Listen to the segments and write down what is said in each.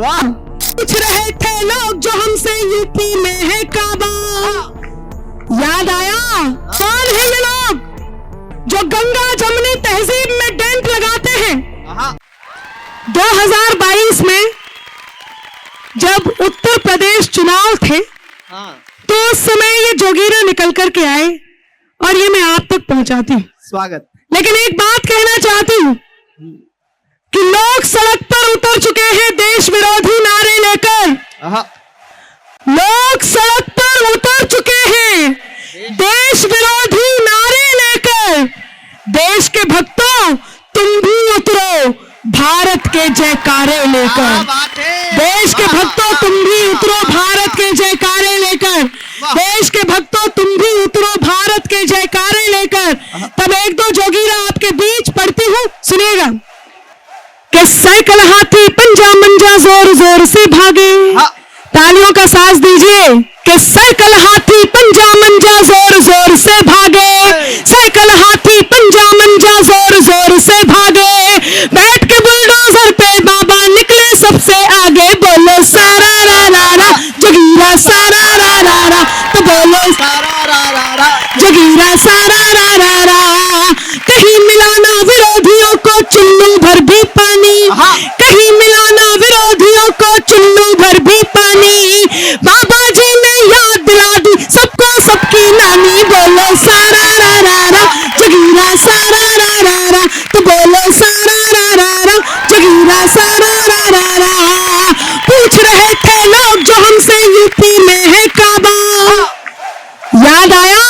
वाह। पूछ रहे थे लोग जो हमसे यूपी में है काबा, याद आया कौन है ये लोग जो गंगा जमुनी तहजीब में डेंट लगाते हैं। 2022 में जब उत्तर प्रदेश चुनाव थे तो उस समय ये जोगीरा निकल करके आए और ये मैं आप तक पहुंचाती हूँ। स्वागत। लेकिन एक बात कहना चाहती हूँ कि लोग सड़क पर उतर चुके हैं देश विरोधी नारे लेकर। लोग सड़क पर उतर चुके हैं देश विरोधी नारे लेकर। देश के भक्तों तुम भी उतरो भारत के जयकारे लेकर। देश के भक्तों तुम भी उतरो भारत के जयकारे लेकर। देश के भक्तों तुम भी उतरो भारत के जयकारे लेकर। तब एक दो जोगीरा आपके बीच पढ़ती हूँ, सुनिएगा। कि साइकिल हाथी पंजा मंजा जोर जोर से भागे। तालियों का साथ दीजिए। कि साइकिल हाथी पंजा मंजा जोर जोर से भागे। साइकिल हाथी पंजा मंजा जोर जोर से भागे। बैठ के बुलडोजर पे बाबा निकले सबसे आगे। बोलो सारा रा रा रा जोगीरा सारा रा रा रा। तो बोलो सारा रा रा रा जोगीरा सारा रा रा रा। कहीं मिलाना विरोधियों को चुल्लू भर भी पानी। कहीं मिलाना विरोधियों को चुल्लू भर भी पानी। बाबा जी ने याद दिला दी सबको सबकी नानी। बोलो सारा रा रा रा जोगीरा सारा रा रा रा। तो बोलो सारा रा रा रा जोगीरा सारा रा रा रा। पूछ रहे थे लोग जो हमसे यूपी में है काबा, याद आया?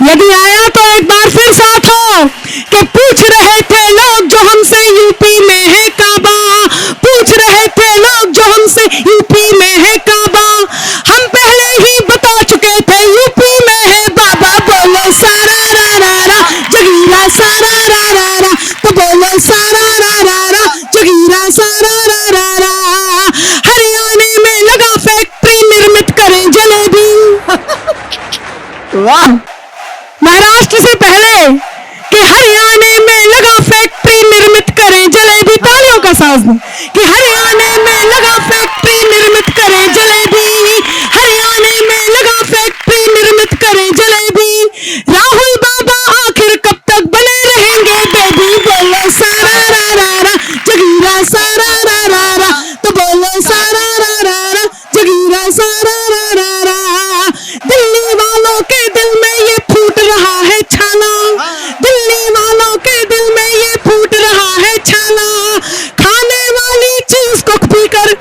यदि आया तो एक बार फिर साथ हो। कि पूछ रहे थे लोग जो हमसे यूपी में है काबा। पूछ रहे थे लोग जो हमसे यूपी में है काबा। हम पहले ही बता चुके थे यूपी में है बाबा। बोलो सारा रा रा रा जोगीरा सारा रा रा रा। तो बोलो सारा रा रा रा जोगीरा सारा रा रा रा। हरियाणा में लगा फैक्ट्री निर्मित करें जलेबी। वाह। महाराष्ट्र से पहले कि हरियाणा में लगा फैक्ट्री निर्मित करें जलेबी। तालियों का साथ दें। कि हरियाणा में लगा फैक्ट्री निर्मित करें जलेबी। हरियाणा में लगा फैक्ट्री निर्मित करें जलेबी। राहुल बाबा आखिर कब तक बने रहेंगे बेबी। बोलो सारा रा रा रा जोगीरा सारा रा रा रा। तो बोलो सारा रा रा रा जोगीरा सारा रा रा रा। दिल्ली वालों के दिल में ये फूट रहा है छाला। दिल्ली वालों के दिल में ये फूट रहा है छाला। खाने वाली चीज को पीकर,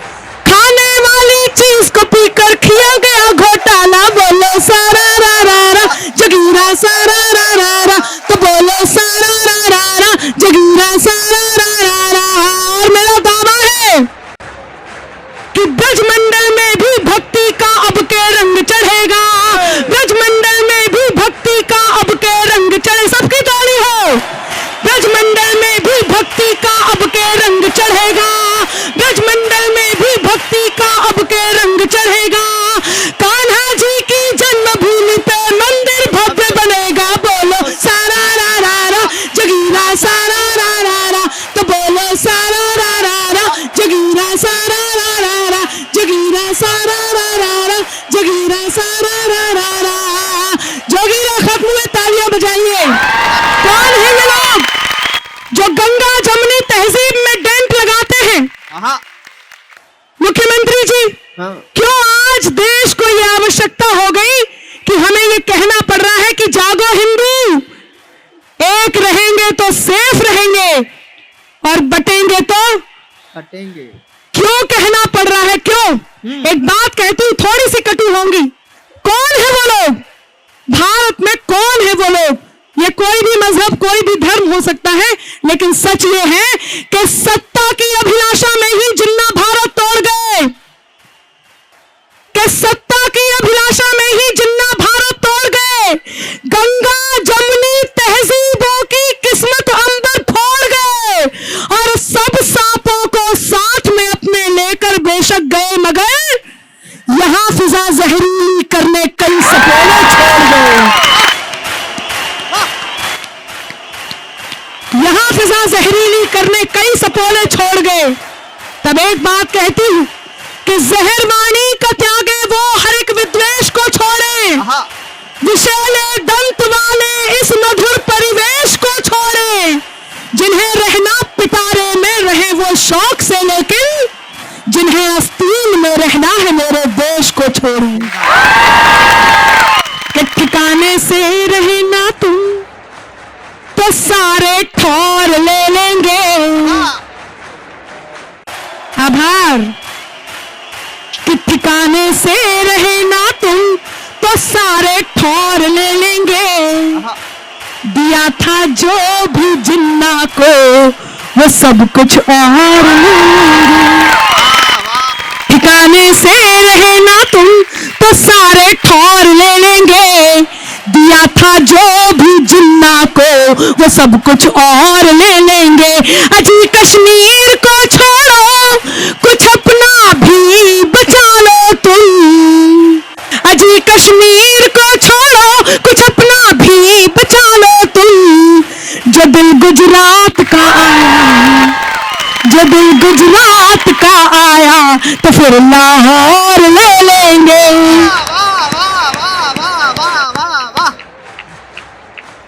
खाने वाली चीज को पीकर किया गया घोटाला। बोलो सारा रा रा रा जोगीरा सारा रा रा रा। तो बोलो सारा रा रा रा जोगीरा सारा रा रा रा। और मेरा दावा है कि ब्रजमंडल में भी भक्ति का अब के रंग चढ़ेगा। ब्रजमंडल में भी भक्ति का अब के रंग चढ़े। सबकी ताली हो। ब्रजमंडल में भी भक्ति का अब के रंग चढ़ेगा। ब्रजमंडल में भी भक्ति का अब के रंग चढ़ेगा। कान्हा जी की जन्मभूमि पे मंदिर भव्य बनेगा। बोलो सारा रा रा रा जोगीरा सारा रा रा रा। तो बोलो सारा रा रा रा जोगीरा सारा रा रा रा। जोगीरा सारा रा रा रा जोगीरा सारा रा रा रा। जोगीरा खत्म हुए, तालियां बजाइए। कौन है ये लोग जो गंगा जमुनी तहजीब में डेंट लगाते हैं? मुख्यमंत्री जी, क्यों आज देश को यह आवश्यकता हो गई कि हमें यह कहना पड़ रहा है कि जागो हिंदू, एक रहेंगे तो सेफ रहेंगे और बटेंगे तो हटेंगे। क्यों कहना पड़ रहा है? क्यों? एक बात कहती हूं, थोड़ी सी कटु होंगी। कौन है वो लोग? भारत में कौन है वो लोग? ये कोई भी मजहब, कोई भी धर्म हो सकता है, लेकिन सच ये है कि सत्ता की अभिलाषा में ही जिन्ना भारत तोड़ गए। कि सत्ता की अभिलाषा में ही जिन्ना भारत तोड़ गए। गंगा जमुनी तहजीबों की किस्मत अंदर फोड़ गए और सब सांपों को साथ में अपने लेकर बेशक गए, मगर यहां फिजा जहरीली करने कई सपोले छोड़ गए। यहां फिजा जहरीली करने कई सपोले छोड़ गए। तब एक बात कहती हूं कि जहर वाणी का त्यागे वो हर एक विद्वेष को छोड़े, हाँ, विषैले दंत वाले इस मधुर परिवेश को छोड़े, जिन्हें रहना पिटारे में रहे वो शौक से, लेकिन जिन्हें आस्तीन में रहना है मेरे देश को छोड़े। कि ठिकाने से रहे ना तुम तो सारे ठौर ले लेंगे। आभार। कि ठिकाने से रहे ना तुम तो सारे ठौर ले लेंगे। दिया था जो भी जिन्ना को वो सब कुछ और लेंगे। ठिकाने से रहे ना तुम तो सारे ठौर ले लेंगे। दिया था जो भी जिन्ना को वो सब कुछ और ले लेंगे। अजी कश्मीर को छोड़ो कुछ अपना भी बचा लो तुम। अजी कश्मीर को छोड़ो कुछ अपना भी बचा लो तुम। जो दिल गुजरात का आया, जो दिल गुजरात का आया तो फिर लाहौर ले लेंगे।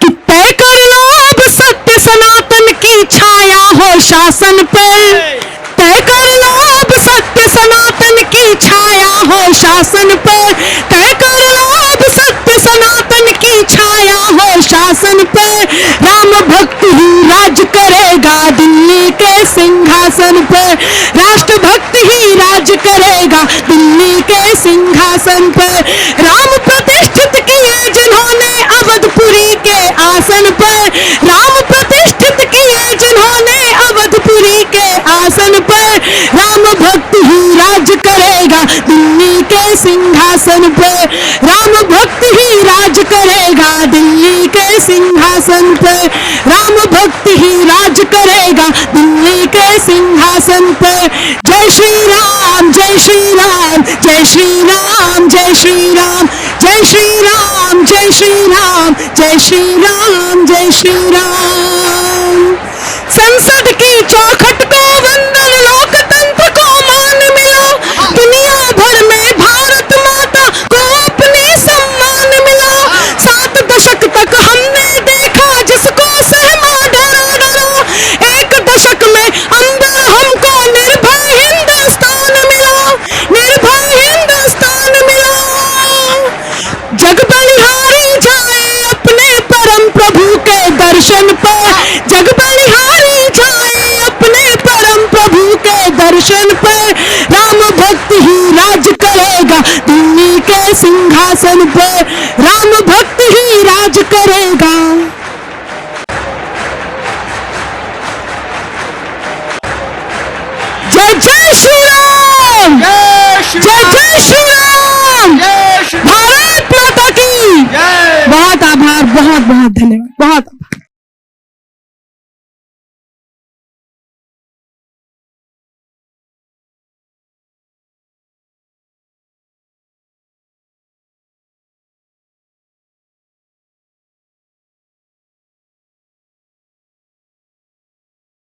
कि तय कर लो अब सत्य सनातन की छाया हो शासन पर। तय कर लो अब सत्य सनातन की छाया हो शासन पर। तय कर लो अब सत्य सनातन की छाया हो शासन पर। राम भक्त ही राज करेगा दिल्ली के सिंहासन पर। राष्ट्र भक्त ही राज करेगा दिल्ली के सिंहासन पर। राम प्रतिष्ठित किए जिन्होंने अवधपुरी के आसन पर। राम प्रतिष्ठित किए जिन्होंने अवधपुरी के आसन पर। राम भक्त ही राज करेगा दिल्ली के सिंहासन पर। राम भक्त ही राज करेगा दिल्ली के सिंहासन पर। राम भक्त ही राज करेगा दिल्ली के सिंहासन पर। जय श्री राम, जय श्री राम, जय श्री राम, जय श्री राम, जय श्री राम, जय श्री राम, जय श्री राम, जय श्री राम। संसद की चौखट को वंदन, लोकतंत्र को मान मिला। दुनिया भर में भारत माता को अपनी सम्मान मिला। 7 दशक तक हमने देखा जिसको सहमा डरा डरा। 1 दशक में अंदर हमको निर्भय हिंदुस्तान मिला, निर्भय हिंदुस्तान मिला। जग बलिहारी जाए अपने परम प्रभु के दर्शन पर। जग बलिहारी जाए अपने परम प्रभु के दर्शन पर। राम भक्त ही राज करेगा दिल्ली के सिंहासन पर। राम भक्त ही राज करेगा। जय जय श्री राम, जय श्री जय जय श्री राम, जय श्री भारत माता की जय। बहुत आभार, बहुत बहुत धन्यवाद, बहुत आभार।